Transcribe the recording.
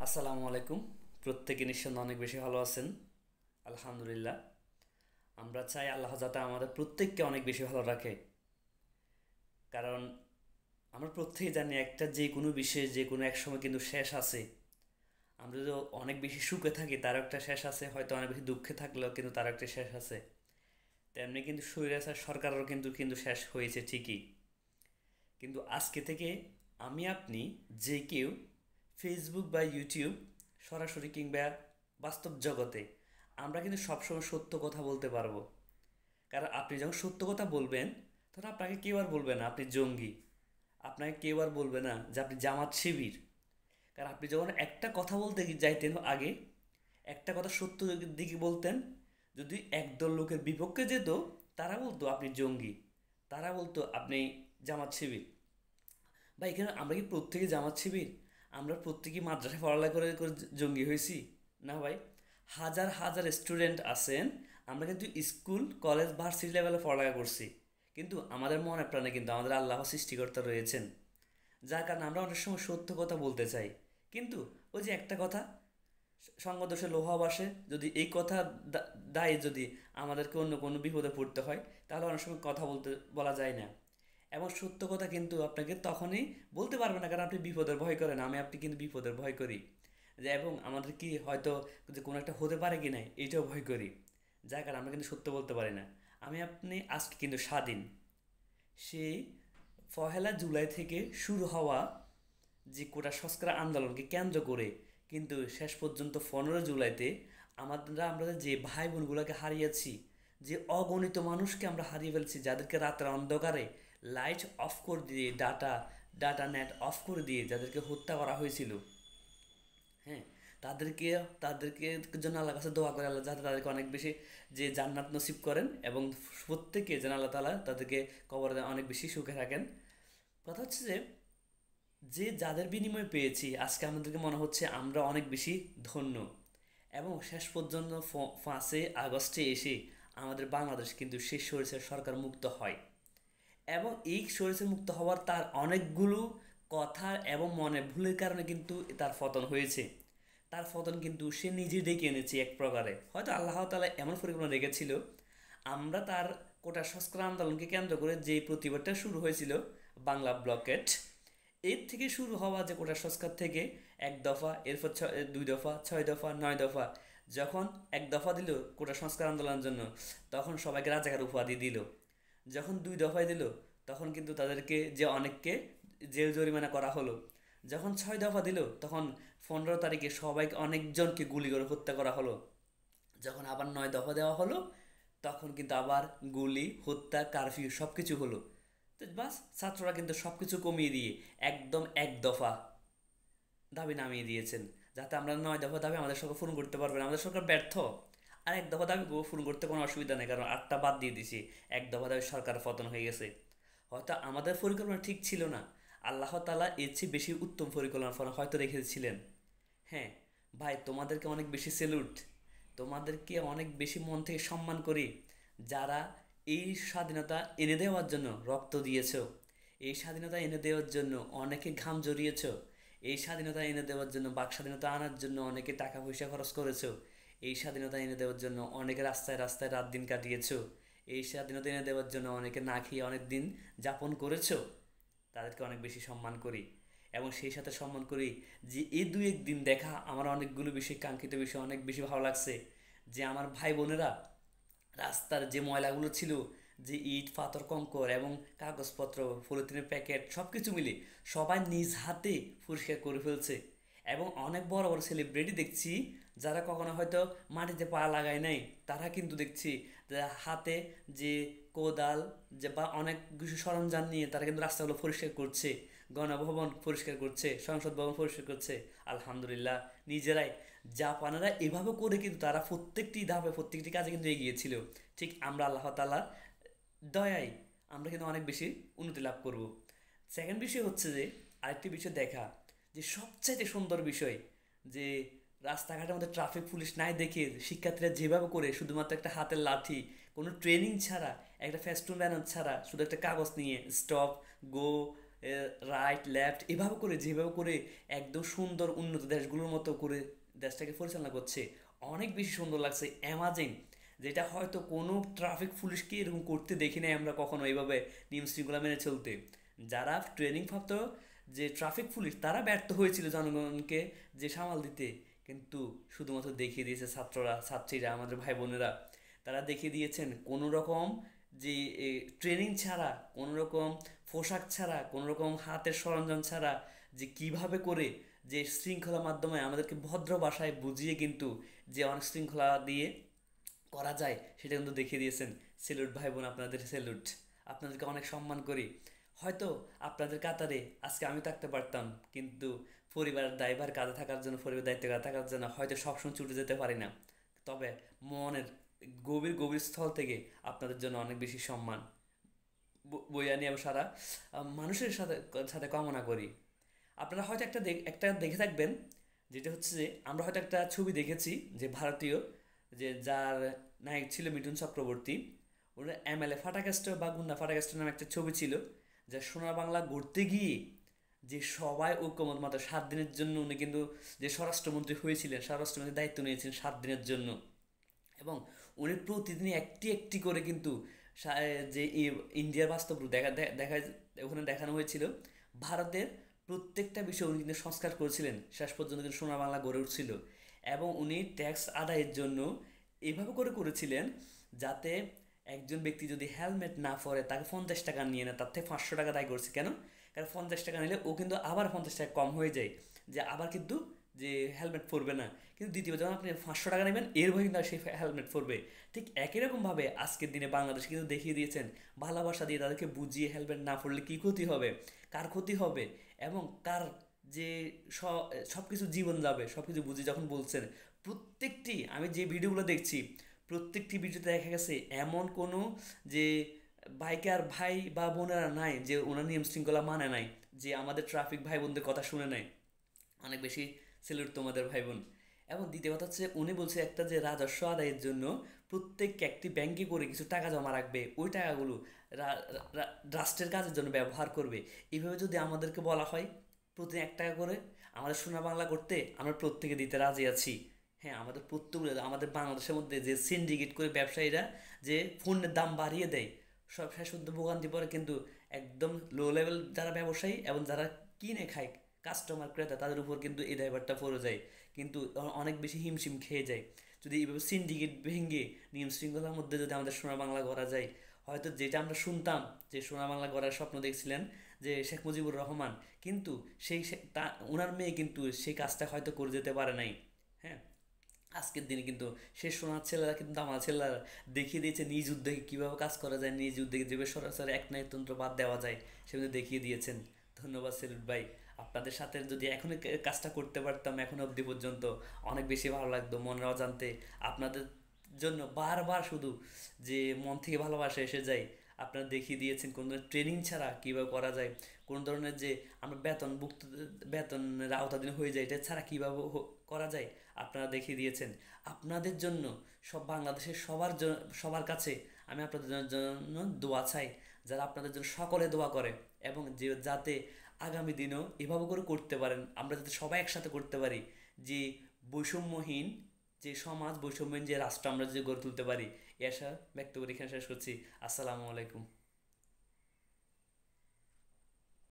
আসসালামু আলাইকুম। প্রত্যেকে নিঃসন্দেহে অনেক বেশি ভালো আছেন। আলহামদুলিল্লাহ। আমরা চাই আল্লাহ যাতে আমাদের প্রত্যেককে অনেক বেশি ভালো রাখে। কারণ আমরা প্রত্যেকেই জানি একটা যে কোনো বিষয়ে যে কোনো এক সময় কিন্তু শেষ আছে। আমরা যদি অনেক বেশি সুখে থাকি তারও একটা শেষ আছে, হয়তো অনেক বেশি দুঃখে থাকলেও কিন্তু তার একটা শেষ আছে। তেমনি কিন্তু স্বৈরাচার সরকারেরও কিন্তু কিন্তু শেষ হয়েছে ঠিকই। কিন্তু আজকে থেকে আমি আপনি যে কেউ ফেসবুক বা ইউটিউব সরাসরি কিংবা বাস্তব জগতে আমরা কিন্তু সবসময় সত্য কথা বলতে পারবো। কারণ আপনি যখন সত্য কথা বলবেন তখন আপনাকে কেউ আর বলবে না আপনি জঙ্গি, আপনাকে কেউ আর বলবে না যে আপনি জামাত শিবির। কারণ আপনি যখন একটা কথা বলতে যাইতেন আগে, একটা কথা সত্য দিকে বলতেন, যদি একদল লোকের বিপক্ষে যেত তারা বলতো আপনি জঙ্গি, তারা বলতো আপনি জামাত শিবির। বা এখানে আমরা কি প্রত্যেকে জামাত শিবির? আমরা প্রত্যেকেই মাদ্রাসায় পড়ালেখা করে করে জঙ্গি হয়েছি? না ভাই। হাজার হাজার স্টুডেন্ট আছেন, আমরা কিন্তু স্কুল কলেজ ভার্সিটি লেভেলে পড়ালেখা করছি, কিন্তু আমাদের মনে প্রাণে কিন্তু আমাদের আল্লাহ সৃষ্টিকর্তা রয়েছেন। যার কারণে আমরা অনেক সময় সত্য কথা বলতে চাই, কিন্তু ওই যে একটা কথা, সঙ্গদোষে লোহা বাসে, যদি এই কথা দায়ে যদি আমাদেরকে অন্য কোনো বিপদে পড়তে হয় তাহলে অনেক সময় কথা বলা যায় না। এবং সত্য কথা কিন্তু আপনাকে তখনই বলতে পারবে না, কারণ আপনি বিপদের ভয় করেন, আমি আপনি কিন্তু বিপদের ভয় করি। যে এবং আমাদের কি হয়তো যে কোনো একটা হতে পারে কি না এইটাও ভয় করি, যার কারণে আমরা কিন্তু সত্য বলতে পারি না। আমি আপনি আজকে কিন্তু স্বাধীন। সেই পহেলা জুলাই থেকে শুরু হওয়া যে কোটা সংস্কার আন্দোলনকে কেন্দ্র করে কিন্তু শেষ পর্যন্ত 15 জুলাইতে আমরা যে ভাই বোনগুলোকে হারিয়েছি, যে অগণিত মানুষকে আমরা হারিয়ে ফেলছি, যাদেরকে রাতের অন্ধকারে লাইট অফ করে দিয়ে ডাটা নেট অফ করে দিয়ে যাদেরকে হত্যা করা হয়েছিল। হ্যাঁ, তাদেরকে তাদেরকে জন্য আল্লাহর কাছে দোয়া করে আল্লাহ যাতে তাদেরকে অনেক বেশি যে জান্নাত নসিব করেন, এবং প্রত্যেকে যেন আল্লাহ তাআলা তাদেরকে কবরে অনেক বেশি সুখে রাখেন। কথা হচ্ছে যে যে যাদের বিনিময়ে পেয়েছি আজকে আমাদেরকে মনে হচ্ছে আমরা অনেক বেশি ধন্য। এবং শেষ পর্যন্ত 5 আগস্টে এসে আমাদের বাংলাদেশ কিন্তু শেষ স্বৈরাচার সরকার মুক্ত হয়। এবং এই স্বৈরাচার মুক্ত হওয়ার তার অনেকগুলো কথা এবং মনে ভুলের কারণে কিন্তু তার পতন হয়েছে। তার পতন কিন্তু সে নিজে ডেকে এনেছে এক প্রকারে, হয়তো আল্লাহ তাআলা এমন পরিকল্পনা রেখেছিল। আমরা তার কোটা সংস্কার আন্দোলনকে কেন্দ্র করে যে প্রতিবাদটা শুরু হয়েছিল, বাংলা ব্লকেট, এর থেকে শুরু হওয়া যে কোটা সংস্কার থেকে 1 দফা, এরপর 2 দফা, 6 দফা, 9 দফা, যখন 1 দফা দিল কোটা সংস্কার আন্দোলনের জন্য তখন সবাইকে রাজাকার উপাধি দিল। যখন 2 দফায় দিল তখন কিন্তু তাদেরকে যে অনেককে জেল জরিমানা করা হলো। যখন 6 দফা দিল তখন 15 তারিখে সবাইকে অনেকজনকে গুলি করে হত্যা করা হলো। যখন আবার 9 দফা দেওয়া হলো তখন কিন্তু আবার গুলি, হত্যা, কারফিউ সব কিছু হলো। তো বাস, ছাত্ররা কিন্তু সব কিছু কমিয়ে দিয়ে একদম 1 দফা দাবি নামিয়ে দিয়েছেন, যাতে আমরা 9 দফা দাবি আমাদের সরকার পূরণ করতে পারবে না, আমাদের সরকার ব্যর্থ। আর 1 দফা দাবি পূরণ করতে কোনো অসুবিধা নেই, কারণ 8টা বাদ দিয়ে দিছি। 1 দফা দাবি সরকার পতন হয়ে গেছে। হয়তো আমাদের পরিকল্পনা ঠিক ছিল না, আল্লাহ তাআলা এর চেয়ে বেশি উত্তম পরিকল্পনা হয়তো রেখেছিলেন। হ্যাঁ ভাই, তোমাদেরকে অনেক বেশি স্যালুট, তোমাদেরকে অনেক বেশি মন থেকে সম্মান করি, যারা এই স্বাধীনতা এনে দেওয়ার জন্য রক্ত দিয়েছো, এই স্বাধীনতা এনে দেওয়ার জন্য অনেকে ঘাম জড়িয়েছো, এই স্বাধীনতা এনে দেওয়ার জন্য বাক স্বাধীনতা আনার জন্য অনেকে টাকা পয়সা খরচ করেছো, এই স্বাধীনতা এনে দেওয়ার জন্য অনেকে রাস্তায় রাস্তায় রাত দিন কাটিয়েছো, এই স্বাধীনতা এনে দেওয়ার জন্য অনেকে না খেয়ে অনেক দিন যাপন করেছো। তাদেরকে অনেক বেশি সম্মান করি। এবং সেই সাথে সম্মান করি যে এই 2-1 দিন দেখা আমার অনেকগুলো বিষয়, কাঙ্ক্ষিত বিষয় অনেক বেশি ভালো লাগছে। যে আমার ভাই বোনেরা রাস্তার যে ময়লাগুলো ছিল, যে ইট পাথর কঙ্কর এবং কাগজপত্র, পলিথিনের প্যাকেট সব কিছু মিলে সবাই নিজ হাতে পরিষ্কার করে ফেলছে। এবং অনেক বড় বড় সেলিব্রিটি দেখছি যারা কখনো হয়তো মাটিতে পা লাগায় নাই, তারা কিন্তু দেখছি যে হাতে যে কোদাল যে বা অনেক কিছু সরঞ্জাম নিয়ে তারা কিন্তু রাস্তাগুলো পরিষ্কার করছে, গণভবন পরিষ্কার করছে, সংসদ ভবন পরিষ্কার করছে। আলহামদুলিল্লাহ, নিজেরাই। জাপানেরা এভাবে করে কিন্তু তারা প্রত্যেকটি ধাপে প্রত্যেকটি কাজে কিন্তু এগিয়েছিল। ঠিক আমরা আল্লাহ তাআলার দয়ায় আমরা কিন্তু অনেক বেশি উন্নতি লাভ করব। সেকেন্ড বিষয় হচ্ছে যে আরেকটি বিষয় দেখা, যে সবচাইতে সুন্দর বিষয়, যে রাস্তাঘাটের মধ্যে ট্রাফিক পুলিশ নাই দেখে শিক্ষার্থীরা যেভাবে করে শুধুমাত্র একটা হাতের লাঠি, কোনো ট্রেনিং ছাড়া, একটা ফেস্টুন ব্যানার ছাড়া, শুধু একটা কাগজ নিয়ে স্টপ, গো, রাইট লেফট এভাবে করে যেভাবে করে একদম সুন্দর উন্নত দেশগুলোর মতো করে দেশটাকে পরিচালনা করছে, অনেক বেশি সুন্দর লাগছে, অ্যামাজিং। যেটা হয়তো কোনো ট্রাফিক পুলিশকে এরকম করতে দেখি নাই আমরা কখনো, এইভাবে নিয়ম শৃঙ্খলা মেনে চলতে। যারা ট্রেনিং প্রাপ্ত যে ট্রাফিক পুলিশ তারা ব্যর্থ হয়েছিল জনগণকে যে সামাল দিতে, কিন্তু শুধুমাত্র দেখিয়ে দিয়েছে ছাত্ররা ছাত্রীরা আমাদের ভাই বোনেরা। তারা দেখিয়ে দিয়েছেন কোনো রকম যে ট্রেনিং ছাড়া, কোনো রকম পোশাক ছাড়া, কোনো রকম হাতের সরঞ্জাম ছাড়া যে কিভাবে করে যে শৃঙ্খলার মাধ্যমে আমাদেরকে ভদ্র ভাষায় বুঝিয়ে কিন্তু যে অনেক শৃঙ্খলা দিয়ে করা যায় সেটা কিন্তু দেখিয়ে দিয়েছেন। সেলুট ভাই বোন, আপনাদের সেলুট, আপনাদেরকে অনেক সম্মান করি। হয়তো আপনাদের কাতারে আজকে আমি থাকতে পারতাম, কিন্তু পরিবারের দায়ভার কাঁধে থাকার জন্য, পরিবারের দায়িত্ব কাঁধে থাকার জন্য হয়তো সবসময় ছুটে যেতে পারি না। তবে মনের গভীর গভীর স্থল থেকে আপনাদের জন্য অনেক বেশি সম্মান বইয়া নিয়ে আমি সারা মানুষের সাথে সাথে কামনা করি। আপনারা হয়তো একটা দেখে থাকবেন, যেটা হচ্ছে যে আমরা হয়তো একটা ছবি দেখেছি যে ভারতীয়, যে যার নায়ক ছিল মিঠুন চক্রবর্তী, ওর এমএলএ ফাটাকেস্ট বা গুন্ডা ফাটাকেস্ট নামে একটা ছবি ছিল, যা সোনার বাংলা গড়তে গিয়ে যে সবাই ঐক্যমত মাত্র 7 দিনের জন্য উনি কিন্তু যে স্বরাষ্ট্রমন্ত্রী হয়েছিলেন, স্বরাষ্ট্রমন্ত্রীর দায়িত্ব নিয়েছেন 7 দিনের জন্য। এবং উনি প্রতিদিনই একটি একটি করে কিন্তু যে ইন্ডিয়ার বাস্তব রূপ দেখা ওখানে দেখানো হয়েছিল, ভারতের প্রত্যেকটা বিষয় উনি কিন্তু সংস্কার করেছিলেন, শেষ পর্যন্ত কিন্তু সোনার বাংলা গড়ে উঠছিল। এবং উনি ট্যাক্স আদায়ের জন্য এভাবে করে করেছিলেন যাতে একজন ব্যক্তি যদি হেলমেট না পরে তাকে 50 টাকা নিয়ে নেয়, তার থেকে 500 টাকা দায় করছে। কেন? কারণ 50 টাকা নিলে ও কিন্তু আবার 50 টাকা কম হয়ে যায়, যে আবার কিন্তু যে হেলমেট পরবে না। কিন্তু দ্বিতীয় যখন আপনি 500 টাকা নেবেন এর ভয় কিন্তু সেই হেলমেট পরবে। ঠিক একই রকমভাবে আজকের দিনে বাংলাদেশ কিন্তু দেখিয়ে দিয়েছেন ভালোবাসা দিয়ে তাদেরকে বুঝিয়ে হেলমেট না পরলে কী ক্ষতি হবে, কার ক্ষতি হবে, এবং কার যে সব কিছু জীবন যাবে সব কিছু বুঝে যখন বলছেন। প্রত্যেকটি আমি যে ভিডিওগুলো দেখছি প্রত্যেকটি ভিডিওতে দেখা গেছে এমন কোনো যে বাইকার ভাই বা বোনেরা নাই যে ওনার নিয়ম শৃঙ্খলা মানে নাই, যে আমাদের ট্রাফিক ভাই বোনদের কথা শুনে নেয়। অনেক বেশি সেলুট তোমাদের ভাই বোন। এবং দ্বিতীয় কথা হচ্ছে উনি বলছে একটা যে রাজস্ব আদায়ের জন্য প্রত্যেক একটি ব্যাংকে করে কিছু টাকা জমা রাখবে, ওই টাকাগুলো রাষ্ট্রের কাজের জন্য ব্যবহার করবে। এইভাবে যদি আমাদেরকে বলা হয় প্রতিদিন 1 টাকা করে আমাদের সোনা বাংলা করতে, আমরা প্রত্যেকে দিতে রাজি আছি। হ্যাঁ, আমাদের প্রত্যেকগুলো আমাদের বাংলাদেশের মধ্যে যে সিন্ডিকেট করে ব্যবসায়ীরা যে পণ্যের দাম বাড়িয়ে দেয়, সব শেষ পর্যন্ত ভোগান্তি পরে কিন্তু একদম লো লেভেল যারা ব্যবসায়ী এবং যারা কিনে খায় কাস্টমার ক্রেতা তাদের উপর কিন্তু এই দায়ভারটা পড়ে যায়, কিন্তু অনেক বেশি হিমশিম খেয়ে যায়। যদি এইভাবে সিন্ডিকেট ভেঙে নিয়ম শৃঙ্খলার মধ্যে যদি আমাদের সোনার বাংলা গড়া যায়, হয়তো যেটা আমরা শুনতাম যে সোনার বাংলা গড়ার স্বপ্ন দেখছিলেন যে শেখ মুজিবুর রহমান, কিন্তু ওনার মেয়ে কিন্তু সেই কাজটা হয়তো করে যেতে পারে নাই। হ্যাঁ, আজকের দিনে কিন্তু সে সোনার ছেলেরা কিন্তু আমার ছেলেরা দেখিয়ে দিয়েছে নিজ উদ্যোগে কীভাবে কাজ করা যায়, নিজ উদ্যোগে যেভাবে সরাসরি এক নায়কতন্ত্র বাদ দেওয়া যায় সেগুলো দেখিয়ে দিয়েছেন। ধন্যবাদ সেলুট ভাই। আপনাদের সাথে যদি এখনই কাজটা করতে পারতাম এখন অবধি পর্যন্ত অনেক বেশি ভালো লাগতো মনের অজান্তে। আপনাদের জন্য বারবার শুধু যে মন থেকে ভালোবাসা এসে যায়। আপনারা দেখিয়ে দিয়েছেন কোনো ধরনের ট্রেনিং ছাড়া কীভাবে করা যায়, কোন ধরনের যে আমরা বেতনের আওতাধীন হয়ে যায় এটা ছাড়া কীভাবে করা যায় আপনারা দেখিয়ে দিয়েছেন। আপনাদের জন্য সব বাংলাদেশের সবার কাছে আমি আপনাদের জন্য দোয়া চাই, যারা আপনাদের জন্য সকলে দোয়া করে, এবং যে যাতে আগামী দিনেও এভাবে করে করতে পারেন, আমরা যাতে সবাই একসাথে করতে পারি, যে বৈষম্যহীন যে সমাজ, বৈষম্যহীন যে রাষ্ট্র আমরা যদি গড়ে তুলতে পারি। এই আশা ব্যক্ত করে এখানে শেষ করছি। আসসালামু আলাইকুম।